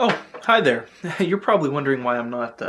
Oh, hi there. You're probably wondering why I'm not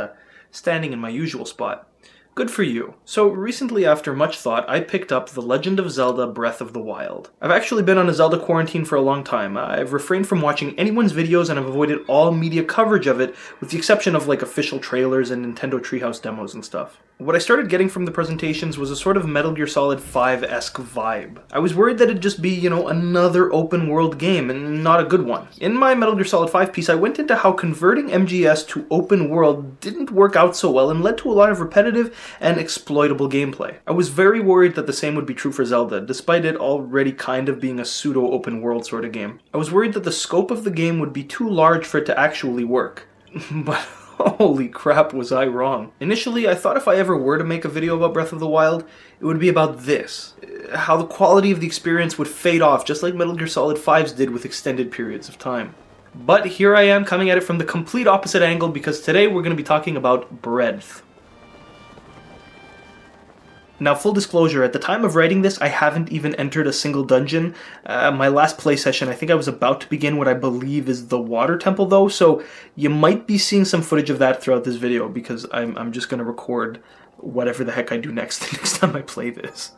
standing in my usual spot. Good for you. So recently, after much thought, I picked up The Legend of Zelda Breath of the Wild. I've actually been on a Zelda quarantine for a long time. I've refrained from watching anyone's videos and I've avoided all media coverage of it, with the exception of official trailers and Nintendo Treehouse demos and stuff. What I started getting from the presentations was a sort of Metal Gear Solid 5-esque vibe. I was worried that it'd just be, another open world game, and not a good one. In my Metal Gear Solid 5 piece, I went into how converting MGS to open world didn't work out so well and led to a lot of repetitive and exploitable gameplay. I was very worried that the same would be true for Zelda, despite it already kind of being a pseudo-open world sort of game. I was worried that the scope of the game would be too large for it to actually work. But holy crap, was I wrong. Initially, I thought if I ever were to make a video about Breath of the Wild, it would be about this. How the quality of the experience would fade off, just like Metal Gear Solid 5's did with extended periods of time. But here I am coming at it from the complete opposite angle, because today we're going to be talking about breadth. Now, full disclosure, at the time of writing this, I haven't even entered a single dungeon. My last play session, I think I was about to begin what I believe is the Water Temple, though, so you might be seeing some footage of that throughout this video, because I'm just going to record whatever the heck I do next time I play this.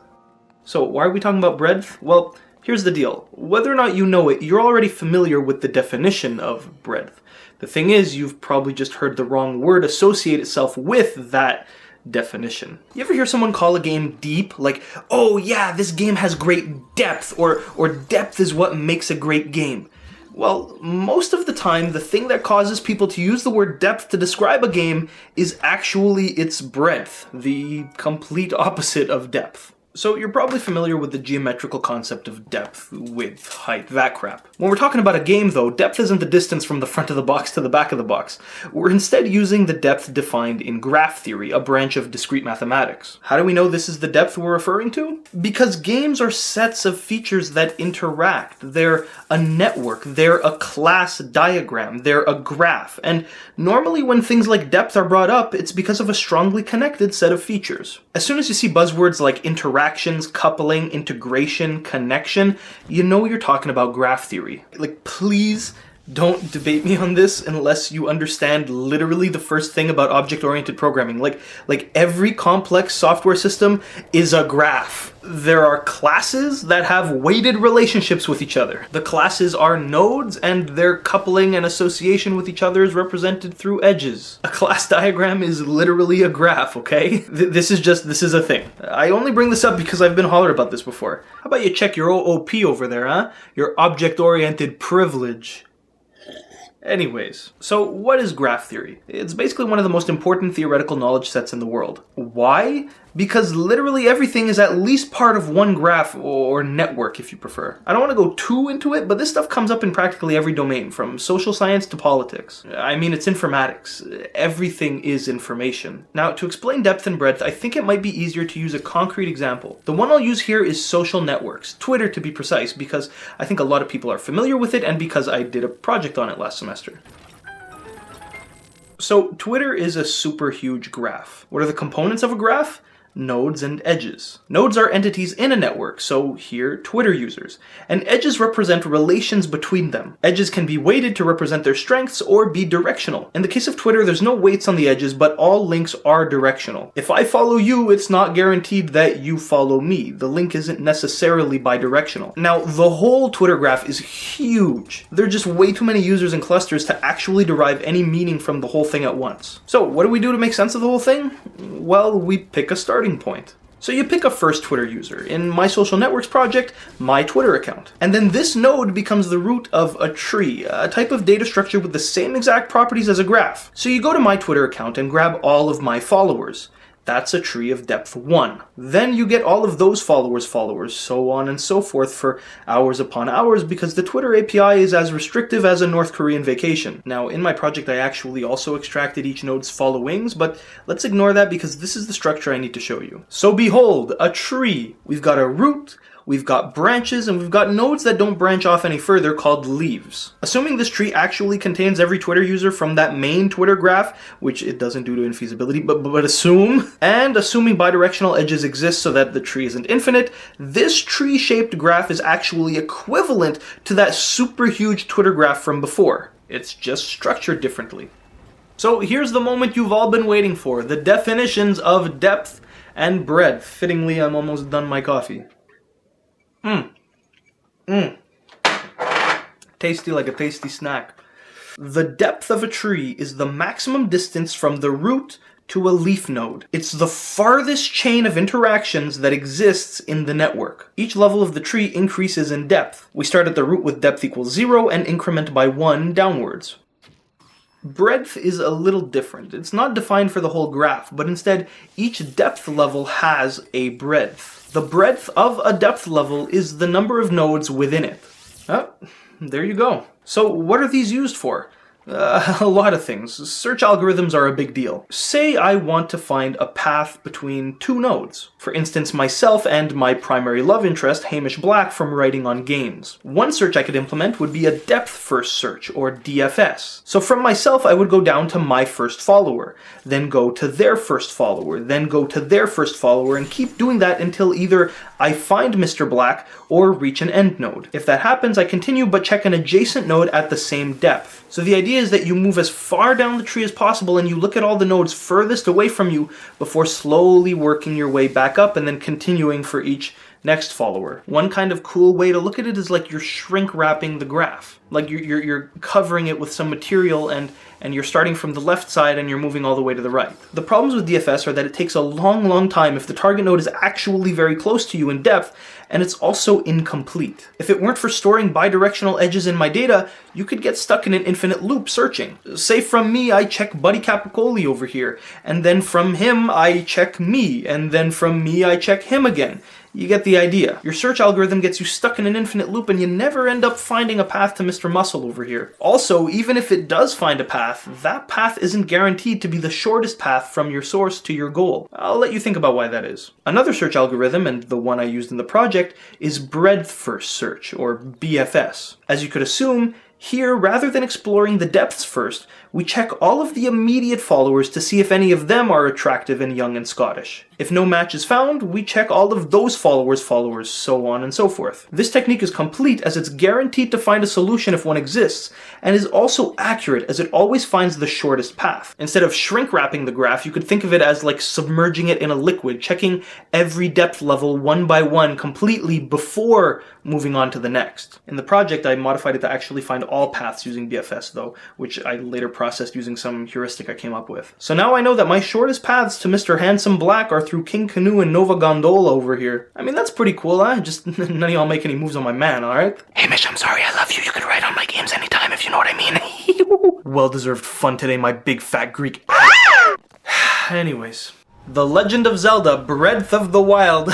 So, why are we talking about breadth? Well, here's the deal. Whether or not you know it, you're already familiar with the definition of breadth. The thing is, you've probably just heard the wrong word associate itself with that definition. You ever hear someone call a game deep? Like, oh yeah, this game has great depth, or depth is what makes a great game. Well, most of the time, the thing that causes people to use the word depth to describe a game is actually its breadth, the complete opposite of depth. So you're probably familiar with the geometrical concept of depth, width, height, that crap. When we're talking about a game though, depth isn't the distance from the front of the box to the back of the box. We're instead using the depth defined in graph theory, a branch of discrete mathematics. How do we know this is the depth we're referring to? Because games are sets of features that interact. They're a network, they're a class diagram, they're a graph. And normally when things like depth are brought up, it's because of a strongly connected set of features. As soon as you see buzzwords like interactions, coupling, integration, connection, you know you're talking about graph theory. Please don't debate me on this unless you understand literally the first thing about object-oriented programming. Like every complex software system is a graph. There are classes that have weighted relationships with each other. The classes are nodes, and their coupling and association with each other is represented through edges. A class diagram is literally a graph, okay? This is a thing. I only bring this up because I've been hollered about this before. How about you check your OOP over there, huh? Your object-oriented privilege. Anyways, so what is graph theory? It's basically one of the most important theoretical knowledge sets in the world. Why? Because literally everything is at least part of one graph, or network if you prefer. I don't want to go too into it, but this stuff comes up in practically every domain, from social science to politics. I mean, it's informatics. Everything is information. Now, to explain depth and breadth, I think it might be easier to use a concrete example. The one I'll use here is social networks, Twitter to be precise, because I think a lot of people are familiar with it and because I did a project on it last semester. So, Twitter is a super huge graph. What are the components of a graph? Nodes and edges. Nodes are entities in a network, so here, Twitter users. And edges represent relations between them. Edges can be weighted to represent their strengths or be directional. In the case of Twitter, there's no weights on the edges, but all links are directional. If I follow you, it's not guaranteed that you follow me. The link isn't necessarily bidirectional. Now, the whole Twitter graph is huge. There are just way too many users and clusters to actually derive any meaning from the whole thing at once. So, what do we do to make sense of the whole thing? Well, we pick a starting point. So you pick a first Twitter user. In my social networks project, my Twitter account. And then this node becomes the root of a tree, a type of data structure with the same exact properties as a graph. So you go to my Twitter account and grab all of my followers. That's a tree of depth 1. Then you get all of those followers, so on and so forth for hours upon hours, because the Twitter API is as restrictive as a North Korean vacation. Now, in my project, I actually also extracted each node's followings, but let's ignore that because this is the structure I need to show you. So behold, a tree. We've got a root, we've got branches, and we've got nodes that don't branch off any further called leaves. Assuming this tree actually contains every Twitter user from that main Twitter graph, which it doesn't due to infeasibility, but assume, and assuming bidirectional edges exist so that the tree isn't infinite, this tree-shaped graph is actually equivalent to that super huge Twitter graph from before. It's just structured differently. So here's the moment you've all been waiting for, the definitions of depth and breadth. Fittingly, I'm almost done my coffee. Tasty like a tasty snack. The depth of a tree is the maximum distance from the root to a leaf node. It's the farthest chain of interactions that exists in the network. Each level of the tree increases in depth. We start at the root with depth equals 0 and increment by 1 downwards. Breadth is a little different. It's not defined for the whole graph, but instead each depth level has a breadth. The breadth of a depth level is the number of nodes within it. Oh, there you go. So what are these used for? A lot of things. Search algorithms are a big deal. Say I want to find a path between two nodes. For instance, myself and my primary love interest, Hamish Black, from writing on games. One search I could implement would be a depth-first search, or DFS. So from myself, I would go down to my first follower, then go to their first follower, then go to their first follower, and keep doing that until either I find Mr. Black or reach an end node. If that happens, I continue but check an adjacent node at the same depth. So the idea is that you move as far down the tree as possible and you look at all the nodes furthest away from you before slowly working your way back up and then continuing for each next follower. One kind of cool way to look at it is like you're shrink wrapping the graph. Like you're covering it with some material and you're starting from the left side and you're moving all the way to the right. The problems with DFS are that it takes a long time if the target node is actually very close to you in depth, and it's also incomplete. If it weren't for storing bidirectional edges in my data, you could get stuck in an infinite loop searching. Say from me, I check Buddy Capicoli over here, and then from him, I check me, and then from me, I check him again. You get the idea. Your search algorithm gets you stuck in an infinite loop and you never end up finding a path to Mr. Muscle over here. Also, even if it does find a path, that path isn't guaranteed to be the shortest path from your source to your goal. I'll let you think about why that is. Another search algorithm, and the one I used in the project, is breadth-first search, or BFS. As you could assume, here, rather than exploring the depths first, we check all of the immediate followers to see if any of them are attractive and young and Scottish. If no match is found, we check all of those followers, so on and so forth. This technique is complete as it's guaranteed to find a solution if one exists, and is also accurate as it always finds the shortest path. Instead of shrink wrapping the graph, you could think of it as like submerging it in a liquid, checking every depth level one by one completely before moving on to the next. In the project, I modified it to actually find all paths using BFS though, which I later processed using some heuristic I came up with. So now I know that my shortest paths to Mr. Handsome Black are through King Canoe and Nova Gondola over here. I mean, that's pretty cool, huh? Just none of y'all make any moves on my man, alright? Hamish, I'm sorry, I love you. You can write on my games anytime if you know what I mean. Well-deserved fun today, my big fat Greek. Anyways. The Legend of Zelda, Breath of the Wild.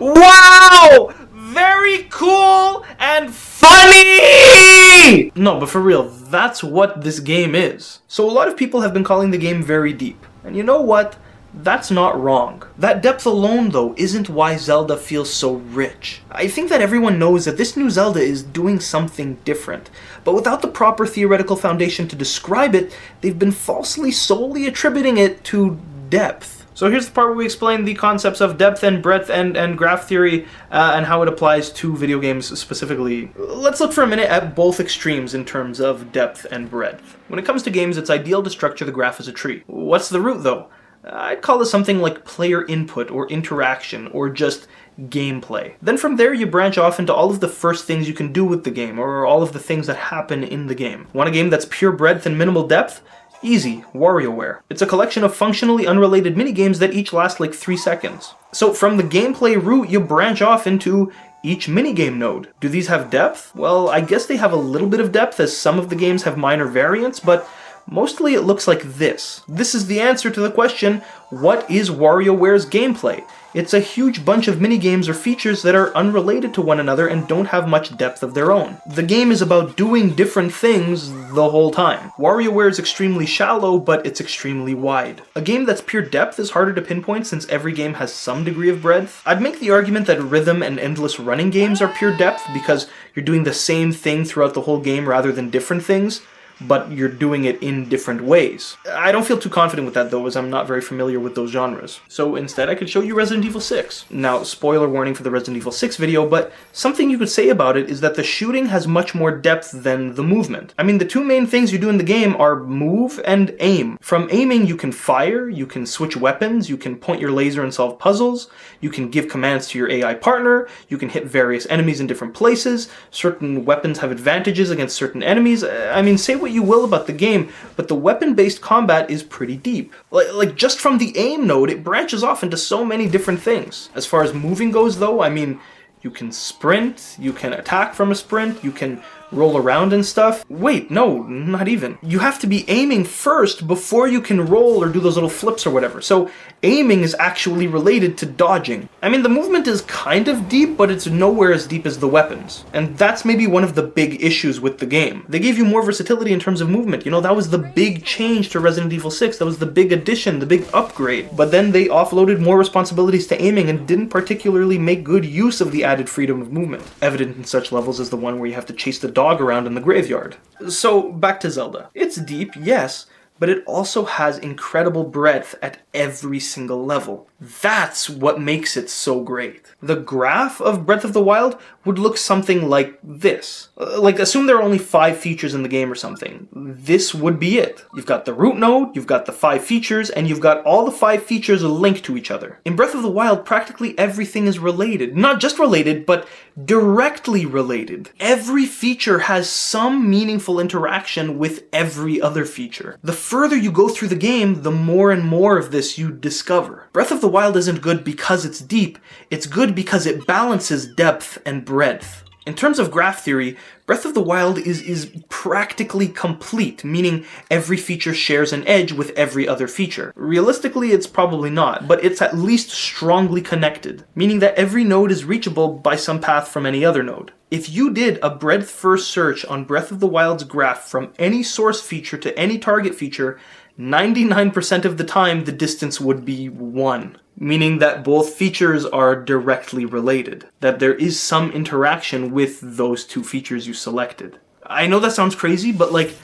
Wow! Very cool and funny! No, but for real, that's what this game is. So a lot of people have been calling the game very deep. And you know what? That's not wrong. That depth alone, though, isn't why Zelda feels so rich. I think that everyone knows that this new Zelda is doing something different, but without the proper theoretical foundation to describe it, they've been falsely solely attributing it to depth. So here's the part where we explain the concepts of depth and breadth and graph theory and how it applies to video games specifically. Let's look for a minute at both extremes in terms of depth and breadth. When it comes to games, it's ideal to structure the graph as a tree. What's the root, though? I'd call it something like player input or interaction or just gameplay. Then from there you branch off into all of the first things you can do with the game or all of the things that happen in the game. Want a game that's pure breadth and minimal depth? Easy, WarioWare. It's a collection of functionally unrelated minigames that each last like 3 seconds. So from the gameplay route you branch off into each minigame node. Do these have depth? Well, I guess they have a little bit of depth as some of the games have minor variants, but mostly it looks like this. This is the answer to the question, what is WarioWare's gameplay? It's a huge bunch of minigames or features that are unrelated to one another and don't have much depth of their own. The game is about doing different things the whole time. WarioWare is extremely shallow, but it's extremely wide. A game that's pure depth is harder to pinpoint since every game has some degree of breadth. I'd make the argument that rhythm and endless running games are pure depth because you're doing the same thing throughout the whole game rather than different things. but you're doing it in different ways. I don't feel too confident with that though, as I'm not very familiar with those genres. So instead I could show you Resident Evil 6. Now, spoiler warning for the Resident Evil 6 video, but something you could say about it is that the shooting has much more depth than the movement. I mean, the two main things you do in the game are move and aim. From aiming, you can fire, you can switch weapons, you can point your laser and solve puzzles, you can give commands to your AI partner, you can hit various enemies in different places, certain weapons have advantages against certain enemies. I mean, say what you will about the game, but the weapon-based combat is pretty deep. Like just from the aim node, it branches off into so many different things. As far as moving goes though, I mean, you can sprint, you can attack from a sprint, you can roll around and stuff. Wait, no, not even. You have to be aiming first before you can roll or do those little flips or whatever. So aiming is actually related to dodging. I mean, the movement is kind of deep, but it's nowhere as deep as the weapons. And that's maybe one of the big issues with the game. They gave you more versatility in terms of movement. You know, that was the big change to Resident Evil 6. That was the big addition, the big upgrade. But then they offloaded more responsibilities to aiming and didn't particularly make good use of the added freedom of movement, evident in such levels as the one where you have to chase the dog around in the graveyard. So back to Zelda. It's deep, yes, but it also has incredible breadth at every single level. That's what makes it so great. The graph of Breath of the Wild would look something like this. Like, assume there are only 5 features in the game or something. This would be it. You've got the root node, you've got the 5 features, and you've got all the 5 features linked to each other. In Breath of the Wild, practically everything is related. Not just related, but directly related. Every feature has some meaningful interaction with every other feature. The further you go through the game, the more and more of this you discover. Breath of the Wild isn't good because it's deep, it's good because it balances depth and breadth. In terms of graph theory, Breath of the Wild is practically complete, meaning every feature shares an edge with every other feature. Realistically, it's probably not, but it's at least strongly connected, meaning that every node is reachable by some path from any other node. If you did a breadth-first search on Breath of the Wild's graph from any source feature to any target feature, 99% of the time the distance would be 1, meaning that both features are directly related, that there is some interaction with those two features you selected. I know that sounds crazy, but like,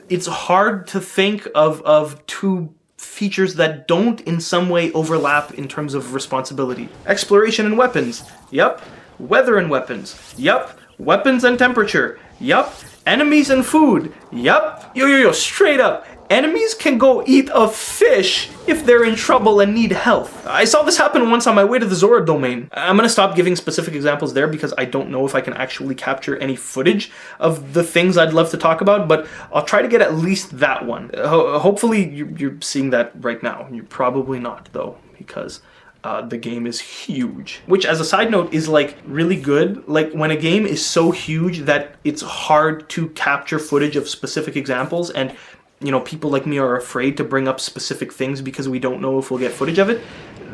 it's hard to think of two features that don't in some way overlap in terms of responsibility. Exploration and weapons, yep. Weather and weapons, yep. Weapons and temperature, yep. Enemies and food, yep. Yo, straight up. Enemies can go eat a fish if they're in trouble and need health. I saw this happen once on my way to the Zora domain. I'm gonna stop giving specific examples there because I don't know if I can actually capture any footage of the things I'd love to talk about, but I'll try to get at least that one. Hopefully you're seeing that right now. You're probably not though, because the game is huge. Which, as a side note, is like really good. Like when a game is so huge that it's hard to capture footage of specific examples, and you know, people like me are afraid to bring up specific things because we don't know if we'll get footage of it.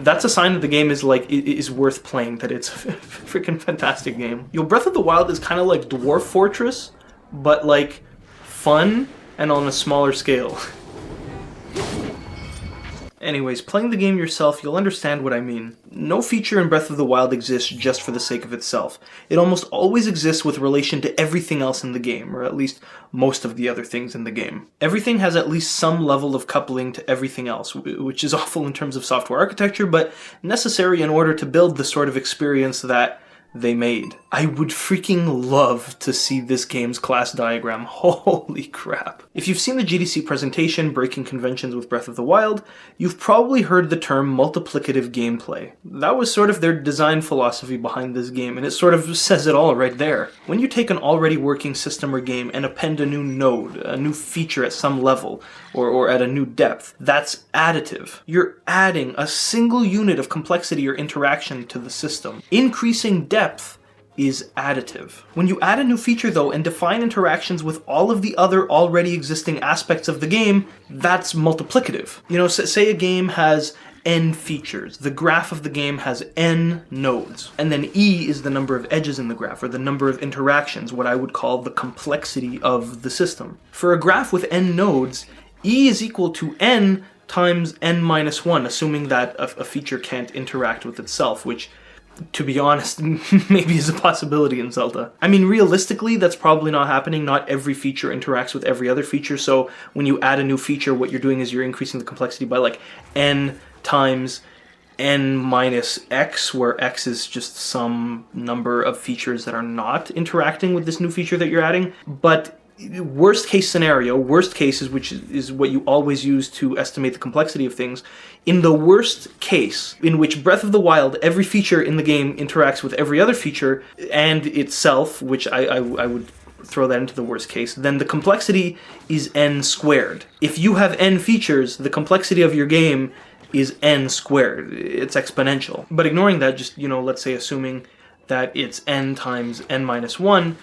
That's a sign that the game is like, it is worth playing, that it's a freaking fantastic game. Yo, Breath of the Wild is kind of like Dwarf Fortress, but like fun and on a smaller scale. Anyways, playing the game yourself, you'll understand what I mean. No feature in Breath of the Wild exists just for the sake of itself. It almost always exists with relation to everything else in the game, or at least most of the other things in the game. Everything has at least some level of coupling to everything else, which is awful in terms of software architecture, but necessary in order to build the sort of experience that they made. I would freaking love to see this game's class diagram. Holy crap. If you've seen the GDC presentation, Breaking Conventions with Breath of the Wild, you've probably heard the term multiplicative gameplay. That was sort of their design philosophy behind this game, and it sort of says it all right there. When you take an already working system or game and append a new node, a new feature at some level, or at a new depth, that's additive. You're adding a single unit of complexity or interaction to the system. Increasing depth is additive. When you add a new feature though and define interactions with all of the other already existing aspects of the game, that's multiplicative. You know, say a game has n features. The graph of the game has n nodes. And then E is the number of edges in the graph, or the number of interactions, what I would call the complexity of the system. For a graph with n nodes, E is equal to n times n minus 1, assuming that a feature can't interact with itself, which to be honest, maybe is a possibility in Zelda. I mean, realistically, that's probably not happening. Not every feature interacts with every other feature, so when you add a new feature, what you're doing is you're increasing the complexity by like n times n minus x, where x is just some number of features that are not interacting with this new feature that you're adding. But worst case scenario, worst cases, which is what you always use to estimate the complexity of things, in the worst case, in which Breath of the Wild, every feature in the game interacts with every other feature and itself, which I would throw that into the worst case, then the complexity is n squared. If you have n features, the complexity of your game is n squared. It's exponential. But ignoring that, just, let's say assuming that it's n times n minus 1,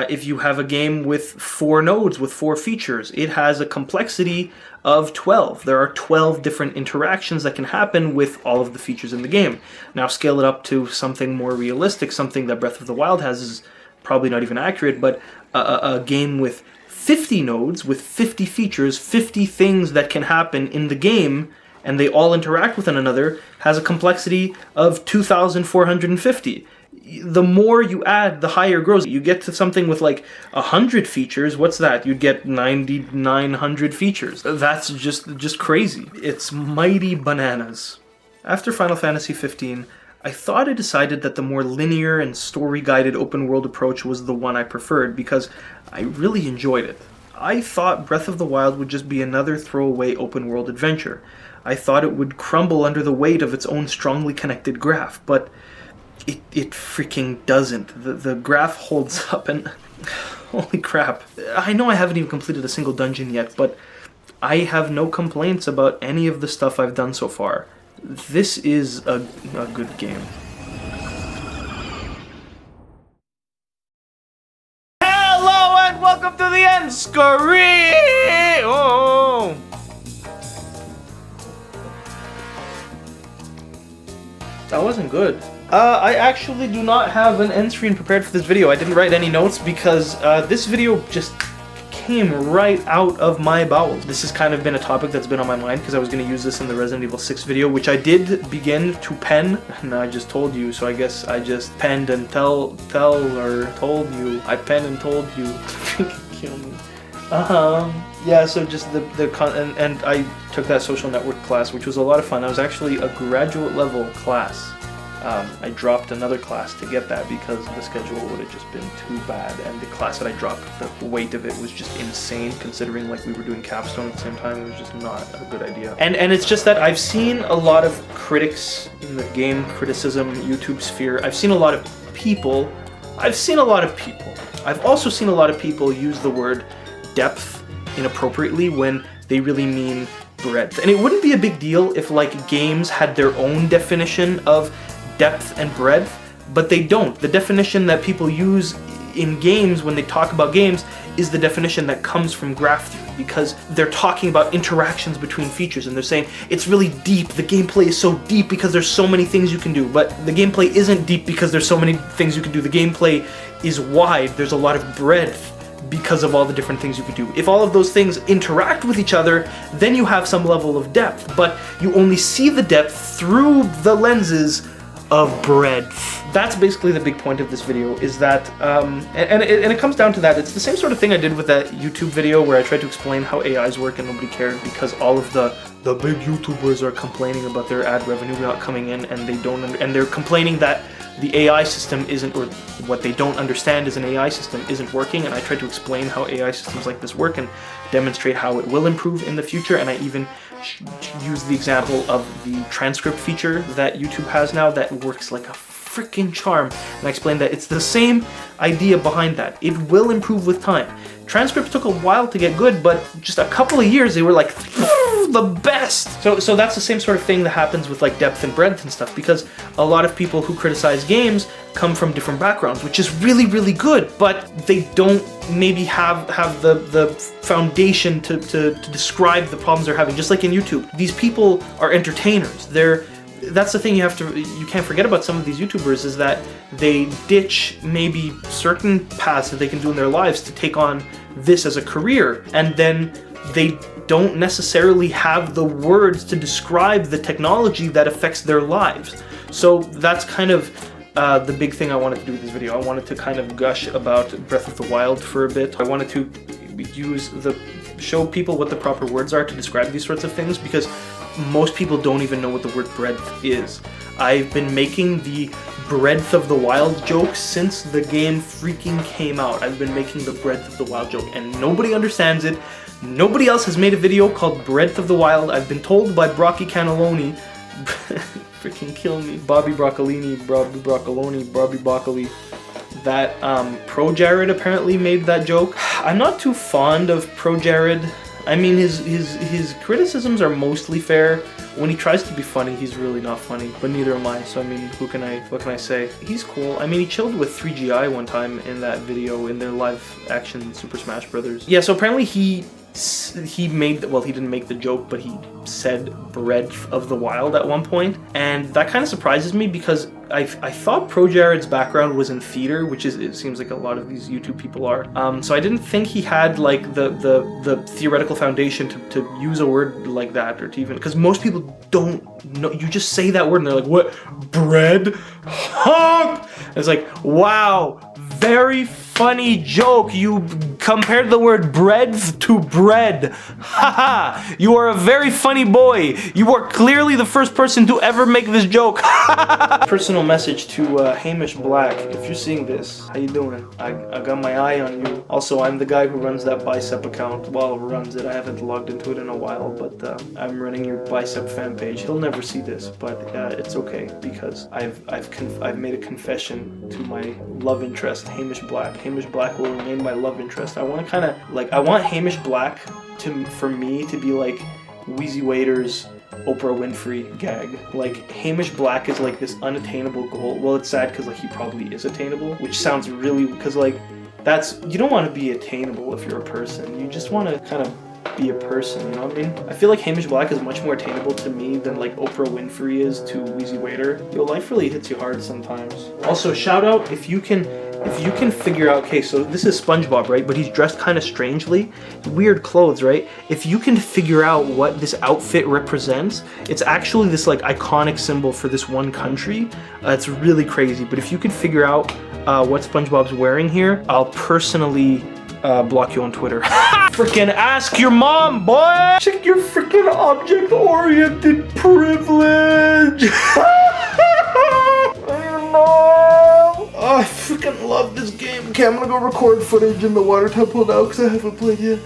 if you have a game with 4 nodes, with 4 features, it has a complexity of 12. There are 12 different interactions that can happen with all of the features in the game. Now scale it up to something more realistic, something that Breath of the Wild has is probably not even accurate, but a game with 50 nodes, with 50 features, 50 things that can happen in the game, and they all interact with one another, has a complexity of 2,450. The more you add, the higher it grows. You get to something with like 100 features, what's that? You'd get 9,900 features. That's just crazy. It's mighty bananas. After Final Fantasy 15, I thought I decided that the more linear and story-guided open-world approach was the one I preferred because I really enjoyed it. I thought Breath of the Wild would just be another throwaway open-world adventure. I thought it would crumble under the weight of its own strongly connected graph, but it freaking doesn't. The graph holds up, and holy crap. I know I haven't even completed a single dungeon yet, but I have no complaints about any of the stuff I've done so far. This is a good game. Hello and welcome to the Endscreen! Oh. That wasn't good. I actually do not have an end screen prepared for this video. I didn't write any notes because this video just came right out of my bowels. This has kind of been a topic that's been on my mind because I was going to use this in the Resident Evil 6 video, which I did begin to pen, and I just told you, so I guess I just penned and told you. I penned and told you. Freaking kill me. Yeah, so just and I took that social network class, which was a lot of fun. That was actually a graduate level class. I dropped another class to get that because the schedule would have just been too bad, and the class that I dropped, the weight of it was just insane considering like we were doing capstone at the same time. It was just not a good idea. And it's just that I've seen a lot of critics in the game criticism YouTube sphere. I've seen a lot of people. I've also seen a lot of people use the word depth inappropriately when they really mean breadth. And it wouldn't be a big deal if like games had their own definition of depth and breadth, but they don't. The definition that people use in games when they talk about games is the definition that comes from graph theory, because they're talking about interactions between features and they're saying it's really deep, the gameplay is so deep because there's so many things you can do, but the gameplay isn't deep because there's so many things you can do. The gameplay is wide, there's a lot of breadth because of all the different things you could do. If all of those things interact with each other, then you have some level of depth, but you only see the depth through the lenses of breadth. That's basically the big point of this video, is that, and it comes down to that. It's the same sort of thing I did with that YouTube video where I tried to explain how AIs work and nobody cared because all of the big YouTubers are complaining about their ad revenue not coming in, and they're complaining that the AI system isn't, or what they don't understand is an AI system isn't working, and I tried to explain how AI systems like this work and demonstrate how it will improve in the future, and I even use the example of the transcript feature that YouTube has now that works like a freaking charm, and I explained that it's the same idea behind that. It will improve with time. Transcripts took a while to get good, but just a couple of years they were like the best. So that's the same sort of thing that happens with like depth and breadth and stuff, because a lot of people who criticize games come from different backgrounds, which is really, really good, but they don't maybe have the foundation to describe the problems they're having. Just like in YouTube, these people are entertainers. That's the thing you can't forget about some of these YouTubers, is that they ditch maybe certain paths that they can do in their lives to take on this as a career, and then they don't necessarily have the words to describe the technology that affects their lives. So that's kind of the big thing I wanted to do with this video. I wanted to kind of gush about Breath of the Wild for a bit. I wanted to show people what the proper words are to describe these sorts of things, because most people don't even know what the word breadth is. I've been making the Breath of the Wild joke since the game freaking came out. I've been making the Breath of the Wild joke, and nobody understands it. Nobody else has made a video called Breath of the Wild. I've been told by Brocky Cannelloni, freaking kill me, Bobby Broccolini, Bobby Broccoli, that Pro Jared apparently made that joke. I'm not too fond of Pro Jared. I mean, his criticisms are mostly fair. When he tries to be funny, he's really not funny, but neither am I, so I mean, what can I say? He's cool. I mean, he chilled with 3GI one time in that video, in their live action Super Smash Brothers. Yeah, so apparently he made, well, he didn't make the joke, but he said Breath of the Wild at one point, and that kind of surprises me because I thought Pro Jared's background was in theater, which is, it seems like a lot of these YouTube people are. So I didn't think he had like the theoretical foundation to use a word like that, or to even, because most people don't know. You just say that word and they're like, what? Bread? Huh? It's like, wow, very funny joke. You compared the word bread to bread. Haha, you are a very funny boy. You are clearly the first person to ever make this joke. Personal message to Hamish Black. If you're seeing this, how you doing? I got my eye on you. Also, I'm the guy who runs that bicep account. Well, runs it. I haven't logged into it in a while, but I'm running your bicep fan page. He'll never see this, but it's okay because I've made a confession to my love interest, Hamish Black. Hamish Black will remain my love interest. I want to kind of like, I want Hamish Black for me to be like Wheezy Waiter's Oprah Winfrey gag. Like, Hamish Black is like this unattainable goal. Well, it's sad because like he probably is attainable, which sounds really, because like you don't want to be attainable if you're a person. You just want to kind of be a person, you know what I mean? I feel like Hamish Black is much more attainable to me than like Oprah Winfrey is to Wheezy Waiter. Your life really hits you hard sometimes. Also, shout out if you can figure out, okay, so this is SpongeBob, right? But he's dressed kind of strangely. Weird clothes, right? If you can figure out what this outfit represents, it's actually this like iconic symbol for this one country. It's really crazy. But if you can figure out what SpongeBob's wearing here, I'll personally block you on Twitter. Frickin' ask your mom, boy! Check your frickin' object-oriented privilege! Oh, I freaking love this game. Okay, I'm gonna go record footage in the water temple now because I haven't played yet.